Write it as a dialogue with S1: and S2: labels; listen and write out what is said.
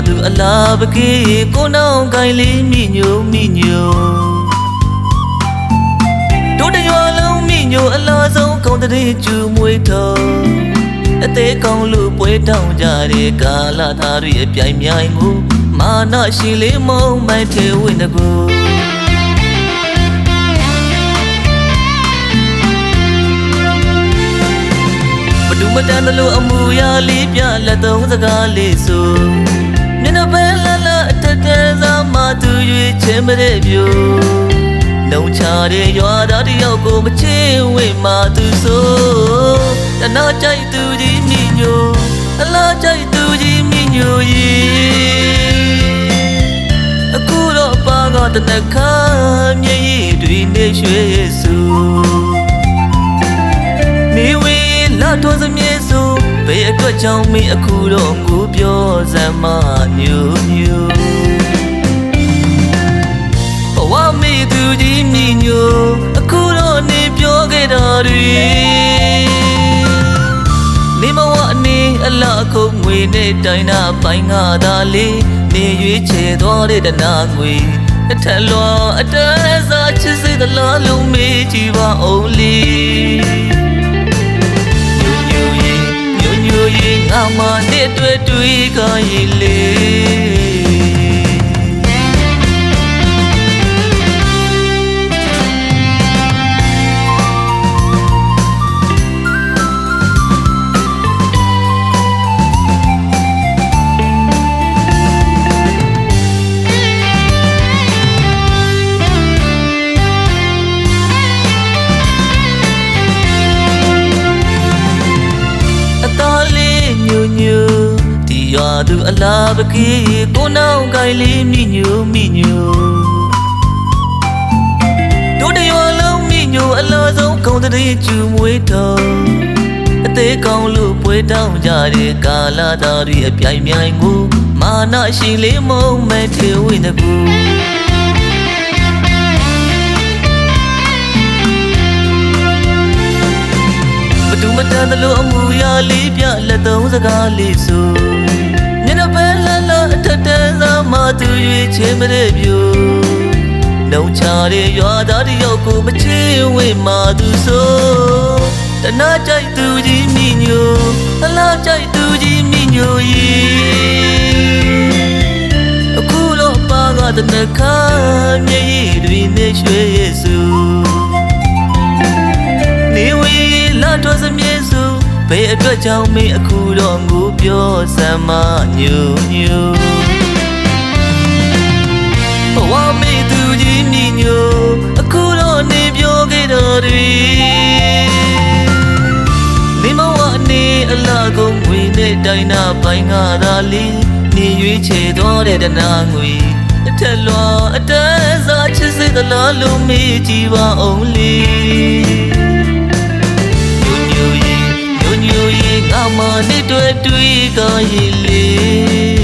S1: သူအလားပကေးကိုနောင်ကိုင်လေးမိညိုတို့တရွာလုံးမိညိုအလားဆုံးကောင်းတဲ့ကျူမွေးတော်အသေးကောင်းလို့ပွဲတောင်းကြတဲ့ကာလသားတွေအပြိုင်မြိုင်မှုမာနရှိလေးမုံမိုက်ထဲဝင်တကူမတန်တလို့အမူအရာလေးပြလက်သုံးစကားလေးဆိုမျက်နှာပဲလှလှအထက်တန်းစားမှသူရွေးချင်မတဲ့ပြိုနှုံချတဲ့ရွာသားတယောက်ကိုမချစ်ဝေမှသူဆိုတနာကြိုက်သူကြီးမိညိုအလားကြိုက်သူကြီးမိညိုအခုတော့ပါကတနခါမျက်ရည်တွေနဲ့ရွှေဆူနေဝေးလာတော်စမြဲဆိုဘယ်အတွက်ကြောင့်မင်းအခုတော့ငိုပြောစမ်းမညူဘဝမေးသူကြီးမိညိုအခုတော့နေပြောခဲ့တာတွေနေမဝအနေအလားခုံငွေနဲ့တိုင်းနာပိုင်းငါသာလေးနေရွေးချယ်သွားတဲ့တနာငွေအထက်လွာအတန်းစားချစ်စိတ်သလားလုံးမေးကြည့်ပါအောင်လေးငါမနဲ့တွေ့ကရင်လေရွာသူအလားပကေးကိုနောင်ကိုင်လေးမိညိုတို့တရွာလုံးမိညိုအလားဆုံးကောင်းတဲ့ကျူမွေးတော်အသေးကောင်းလို့ပွဲတောင်းကြတဲ့ကာလသားတွေအပြိုင်မြိုင်ကိုမာနရှိလေးမုံမဲ့ထေဝိတကူဘသူမတန်တလို့အမူအရာလေးပြလက်သုံးစကားလေးဆိုမျက်နှာပဲလှလှအထက်တန်းစားမှသူရွေးချင်မတဲ့ပြိုနှုံချတဲ့ရွာသားတယောက်ကိုမချစ်ဝေမှသူဆိုတနာကြိုက်သူကြီးမိညိုအလားကြိုက်သူကြီးမိညိုအခုတော့ပါကတနခါမျက်ရည်တွေနဲ့ရွှေဆူနေဝေးလာတော်စမြဲဆူဘယ်အတွက်ကြောင့်မင်းအခုတော့ငိုပြောစမ်းမညူဘဝမေးသူကြီးမိညိုအခုတော့နေပြောခဲ့တော်တွေနေမဝအနေအလားကုန်ငွေနဲ့တိုင်းနာပိုင်းငါသာလေးနေရွေးချယ်တော်တဲ့တနာငွေအထက်လွာအတန်းစားချစ်စိတ်သလားလို့မေးကြည့်ပါအောင်လေးငါမနဲ့တွေ့ကရင်လေ